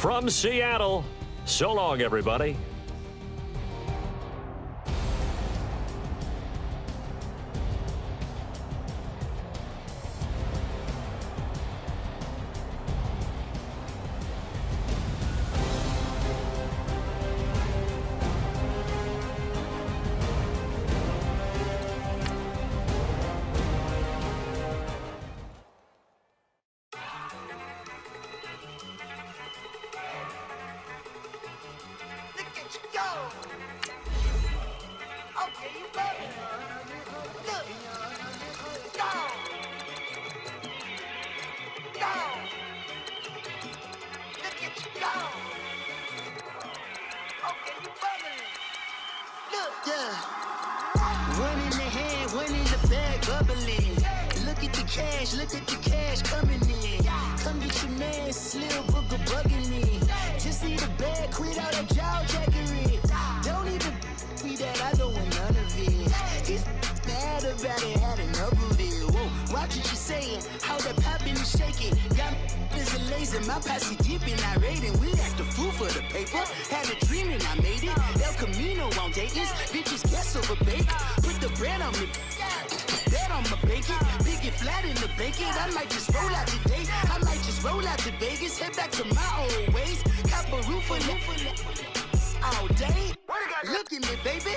from Seattle. So long, everybody. One in the hand, one in the bag, bubbling. Look at the cash coming in. Come get your man, Slim Booger bugging me. Just need a bag, quit all that jaw jackery. Don't even be that, I don't want none of it. He's mad about it, had enough of it. Whoa, watch what you saying, how that poppin' and shaking. Got me is a laser, my posse deep and I raiding. We act a fool for the paper, had a dream and I made it. El Camino on Dayton's, bitches guess over bake. Put the bread on me, bet on my bacon. Big it flat in the bacon, I might just roll out today. I might just roll out to Vegas, head back to my old ways. Cop a roof for all day. Look at me, baby.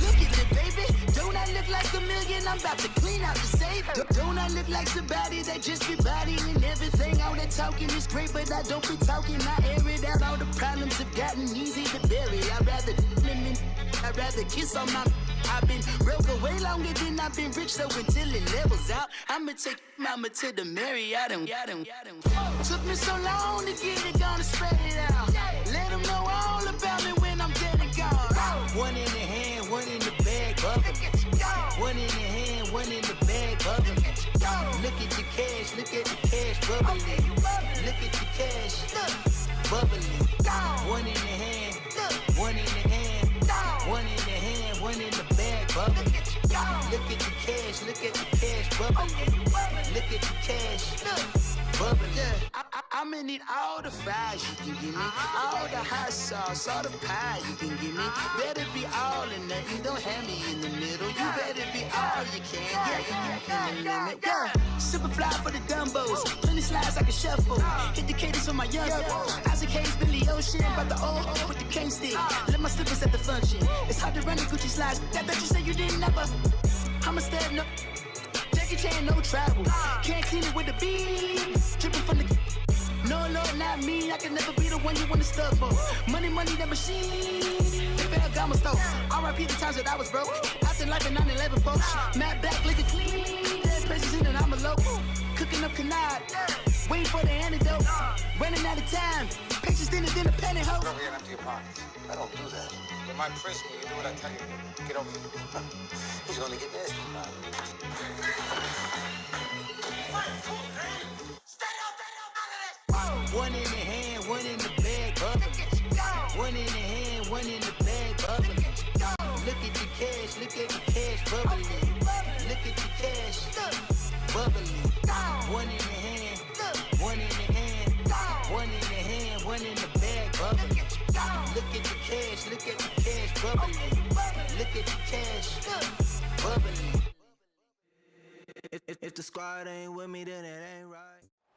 Look at me, baby. Don't I look like a million? I'm about to clean out the safe. Don't I look like somebody that just be bodying everything? All that talking is great, but I don't be talking. I air it out. All the problems have gotten easy to bury. I'd rather kiss on my. I've been broke way longer than I've been rich, so until it levels out, I'ma take mama to the Marriott and took me so long to get it, gonna spread it out. Let them know all about me when I'm dead and gone. One in the hand, one in the bag, bubbling. One in the hand, one in the bag, bubbling. Look at the cash, bubbling. Look at the cash, bubbling. One in the hand, one in the hand, one in the hand, one in the bag, bubbling. Look at the cash, bubbling. Look at the cash, bubbling. I'ma need all the fries you can give me, all the hot sauce, all the pie you can give me. Better be all or nothing, don't have me in the middle. You better be all you can, yeah. Super fly for the Dumbos, plenty slides like a shuffle. Hit the cadence on my young Isaac Hayes, Billy Ocean, about the old with the cane stick. Let my slippers at the function. It's hard to run the Gucci slides. That bet you say you didn't never. I'ma step no. Jackie Chan, no travel. Can't clean it with the beat. Dripping from the. No, Lord, not me. I can never be the one you wanna stuff for. Money, that machine. NFL got my stove. R.I.P. the times that I was broke. Acting like a 9/11 folks. Matt Black, liquor clean. Dead places in and I'm a local. Cooking up canard. Waiting for the antidote. Running out of time. Patience thinner than a pantyhose. Get over here and empty your pockets. I don't do that. You might frisk me. You do what I tell you. Get over here. He's gonna get nasty. One in the hand, one in the bag, bubbling. One in the hand, one in the bag, bubbling. Look at the cash, bubbling. Look at the cash, bubbling. One in the hand, one in the hand, one in the hand, one in the bag, bubbling. Look at the cash, bubbling. Look at the cash, bubbling. If the squad ain't with me, then it ain't right.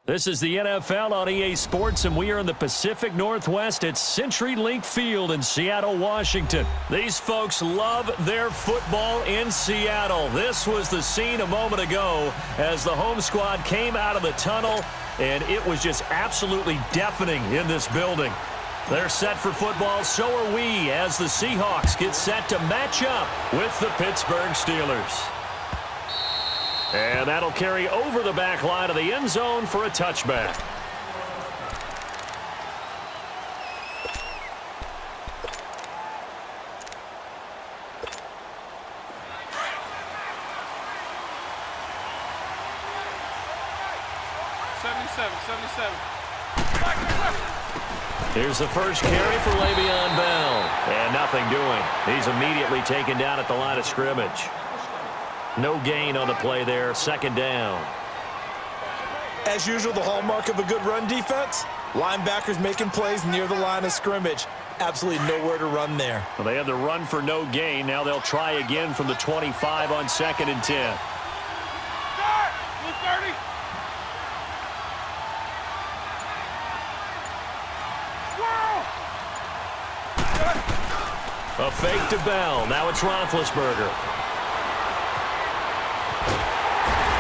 This is the NFL on EA Sports, and we are in the Pacific Northwest at CenturyLink Field in Seattle, Washington. These folks love their football in Seattle. This was the scene a moment ago as the home squad came out of the tunnel, and it was just absolutely deafening in this building. They're set for football, so are we, as the Seahawks get set to match up with the Pittsburgh Steelers. And that'll carry over the back line of the end zone for a touchback. Here's the first carry for Le'Veon Bell. And nothing doing. He's immediately taken down at the line of scrimmage. No gain on the play there, second down. As usual, the hallmark of a good run defense, Linebackers making plays near the line of scrimmage. Absolutely nowhere to run there. Well, they had the run for no gain. Now they'll try again from the 25 on 2nd and 10. A fake to Bell. Now it's Roethlisberger.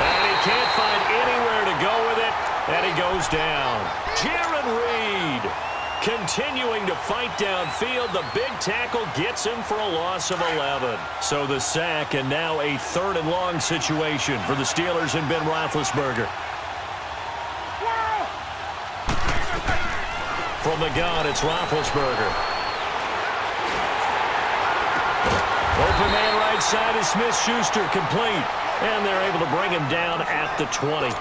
And he can't find anywhere to go with it. And he goes down. Jaron Reed continuing to fight downfield. The big tackle gets him for a loss of 11. So the sack, and now a 3rd and long situation for the Steelers and Ben Roethlisberger. From the gun, it's Roethlisberger. Open man right side is Smith-Schuster, complete. And they're able to bring him down at the 20.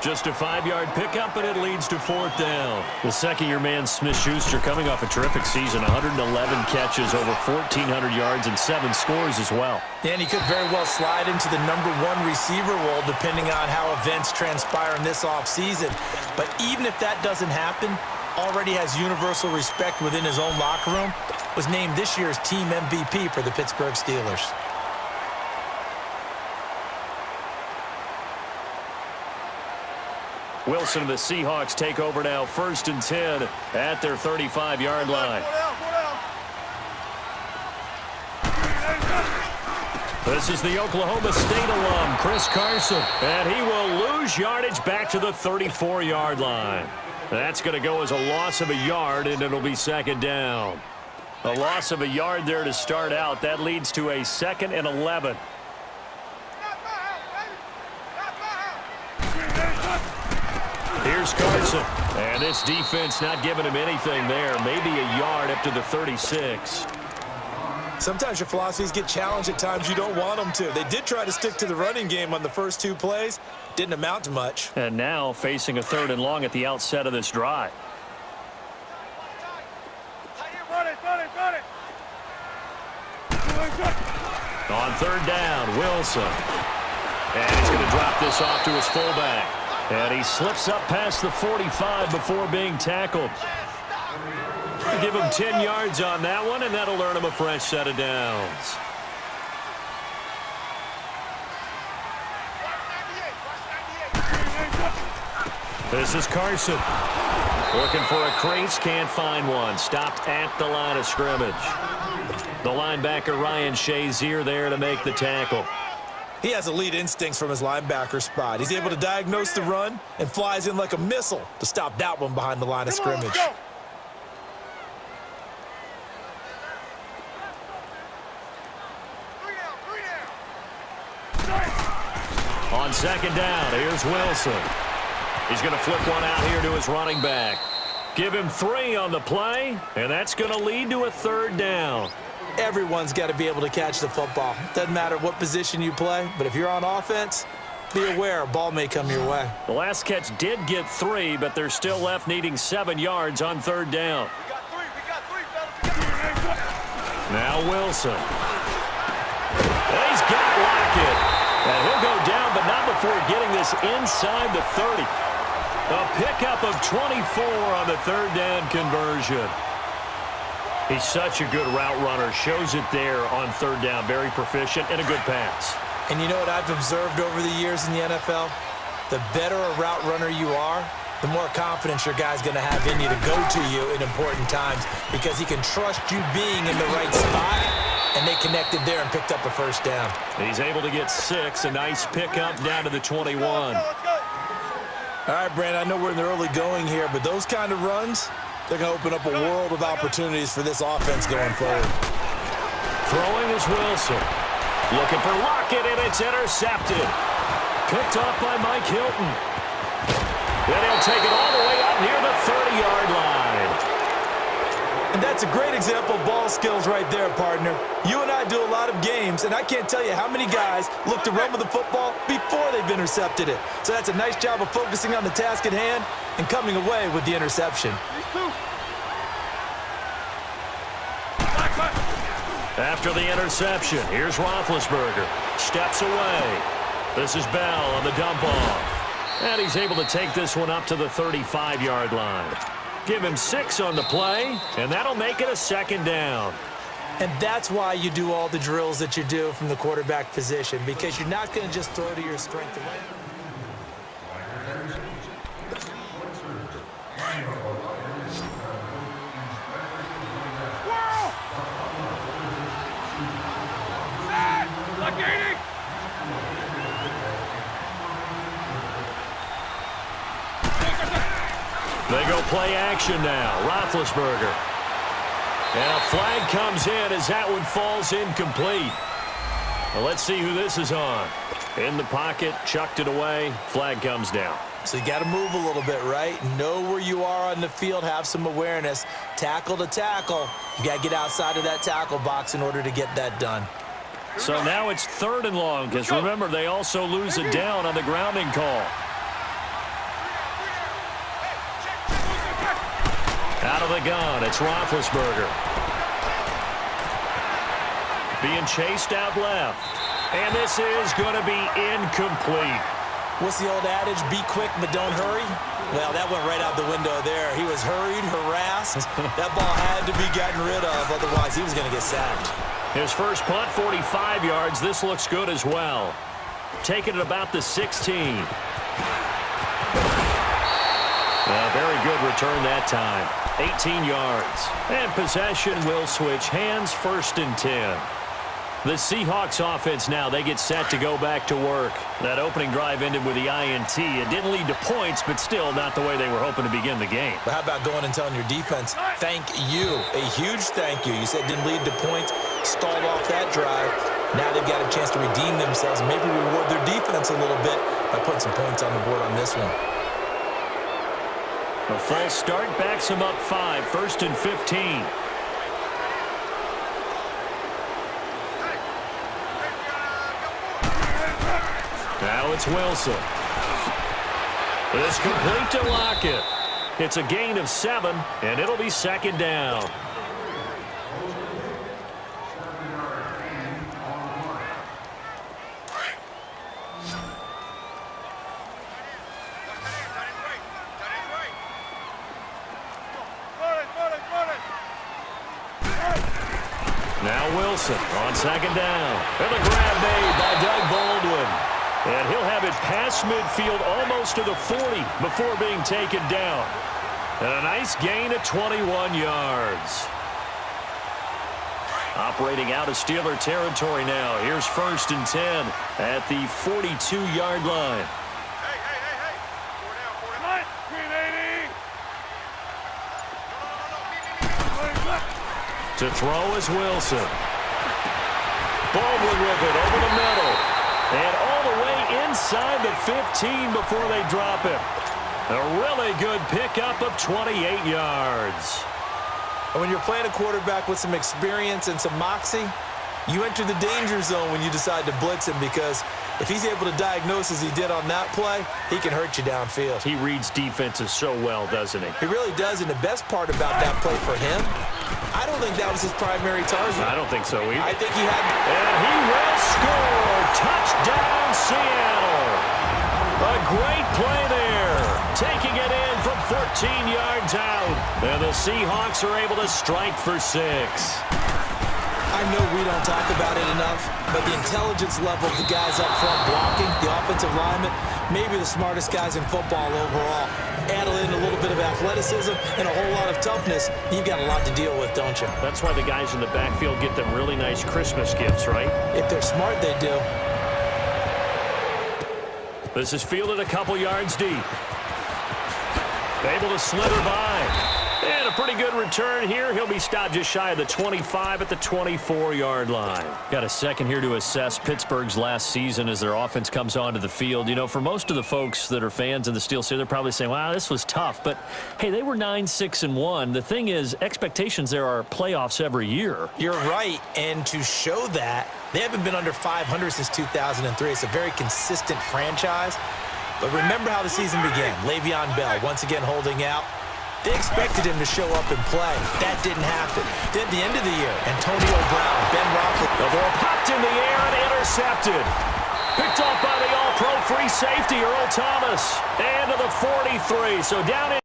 Just a 5-yard pickup, and it leads to 4th down. The second-year man, Smith-Schuster, coming off a terrific season. 111 catches, over 1,400 yards, and 7 scores as well. And he could very well slide into the #1 receiver role, depending on how events transpire in this offseason. But even if that doesn't happen, already has universal respect within his own locker room, was named this year's team MVP for the Pittsburgh Steelers. Wilson and the Seahawks take over now, 1st and 10 at their 35-yard line. This is the Oklahoma State alum, Chris Carson, and he will lose yardage back to the 34-yard line. That's going to go as a loss of a yard, and it'll be 2nd down. A loss of a yard there to start out. That leads to a 2nd and 11. Here's Carson. And this defense not giving him anything there. Maybe a yard up to the 36. Sometimes your philosophies get challenged at times you don't want them to. They did try to stick to the running game on the first 2 plays. Didn't amount to much. And now facing a 3rd and long at the outset of this drive. On 3rd down, Wilson. And he's going to drop this off to his fullback. And he slips up past the 45 before being tackled. Give him 10 yards on that one, and that'll earn him a fresh set of downs. This is Carson. Looking for a crease, can't find one. Stopped at the line of scrimmage. The linebacker, Ryan Shazier, there to make the tackle. He has elite instincts from his linebacker spot. He's able to diagnose the run and flies in like a missile to stop that one behind the line of scrimmage. On 2nd down, here's Wilson. He's going to flip one out here to his running back. Give him 3 on the play, and that's going to lead to a 3rd down. Everyone's got to be able to catch the football. Doesn't matter what position you play, but if you're on offense, be aware a ball may come your way. The last catch did get 3, but they're still left needing 7 yards on 3rd down. Now Wilson. He's got Lockett. And he'll go down, but not before getting this inside the 30. A pickup of 24 on the 3rd down conversion. He's such a good route runner. Shows it there on 3rd down. Very proficient and a good pass. And you know what I've observed over the years in the NFL? The better a route runner you are, the more confidence your guy's going to have in you to go to you in important times because he can trust you being in the right spot, and they connected there and picked up a 1st down. He's able to get 6. A nice pickup down to the 21. All right, Brandon, I know we're in the early going here, but those kind of runs, they're going to open up a world of opportunities for this offense going forward. Throwing is Wilson. Looking for Lockett, and it's intercepted. Picked off by Mike Hilton. Then he'll take it all the way up near the 30-yard line. And that's a great example of ball skills right there, partner. You and I do a lot of games, and I can't tell you how many guys look to run with the football before they've intercepted it. So that's a nice job of focusing on the task at hand and coming away with the interception. After the interception, here's Roethlisberger. Steps away. This is Bell on the dump off. And he's able to take this one up to the 35-yard line. Give him 6 on the play, and that'll make it a second down. And that's why you do all the drills that you do from the quarterback position, because you're not going to just throw to your strength. They go play action now. Roethlisberger. And a flag comes in as that one falls incomplete. Well, let's see who this is on. In the pocket, chucked it away. Flag comes down. So you got to move a little bit, right? Know where you are on the field, have some awareness. Tackle to tackle. You got to get outside of that tackle box in order to get that done. So now it's 3rd and long, because remember, they also lose it down on the grounding call. Out of the gun, it's Roethlisberger. Being chased out left. And this is going to be incomplete. What's the old adage? Be quick, but don't hurry? Well, that went right out the window there. He was hurried, harassed. That ball had to be gotten rid of, otherwise he was going to get sacked. His first punt, 45 yards. This looks good as well. Taking it about the 16. Very good return that time. 18 yards. And possession will switch hands, 1st and 10. The Seahawks offense now, they get set to go back to work. That opening drive ended with the INT. It didn't lead to points, but still not the way they were hoping to begin the game. But how about going and telling your defense, thank you, a huge thank you. You said it didn't lead to points, stalled off that drive. Now they've got a chance to redeem themselves, maybe reward their defense a little bit by putting some points on the board on this one. A false start backs him up 5, 1st and 15. Now it's Wilson. It's complete to Lockett. It's a gain of 7, and it'll be 2nd down. Now Wilson on 2nd down. And the grab made by Doug Baldwin. And he'll have it past midfield almost to the 40 before being taken down. And a nice gain of 21 yards. Operating out of Steeler territory now. Here's 1st and 10 at the 42-yard line. To throw is Wilson. Baldwin with it over the middle. And all the way inside the 15 before they drop it. A really good pickup of 28 yards. And when you're playing a quarterback with some experience and some moxie, you enter the danger zone when you decide to blitz him, because if he's able to diagnose as he did on that play, he can hurt you downfield. He reads defenses so well, doesn't he? He really does, and the best part about that play for him, I don't think that was his primary target. I don't think so either. I think he had... And he will score! Touchdown, Seattle! A great play there. Taking it in from 14 yards out. And the Seahawks are able to strike for 6. I know we don't talk about it enough, but the intelligence level of the guys up front blocking, the offensive linemen, maybe the smartest guys in football overall. Add in a little bit of athleticism and a whole lot of toughness, you've got a lot to deal with, don't you? That's why the guys in the backfield get them really nice Christmas gifts, right? If they're smart, they do. This is fielded a couple yards deep. Able to slither by. And a pretty good return here. He'll be stopped just shy of the 25 at the 24-yard line. Got a second here to assess Pittsburgh's last season as their offense comes onto the field. You know, for most of the folks that are fans in the Steel City, they're probably saying, wow, this was tough. But, hey, they were 9-6-1. The thing is, expectations there are playoffs every year. You're right. And to show that, they haven't been under 500 since 2003. It's a very consistent franchise. But remember how the season began. Le'Veon Bell once again holding out. They expected him to show up and play. That didn't happen. Then at the end of the year, Antonio Brown, Ben Roethlisberger. The ball popped in the air and intercepted. Picked off by the all-pro free safety, Earl Thomas. And to the 43. So down in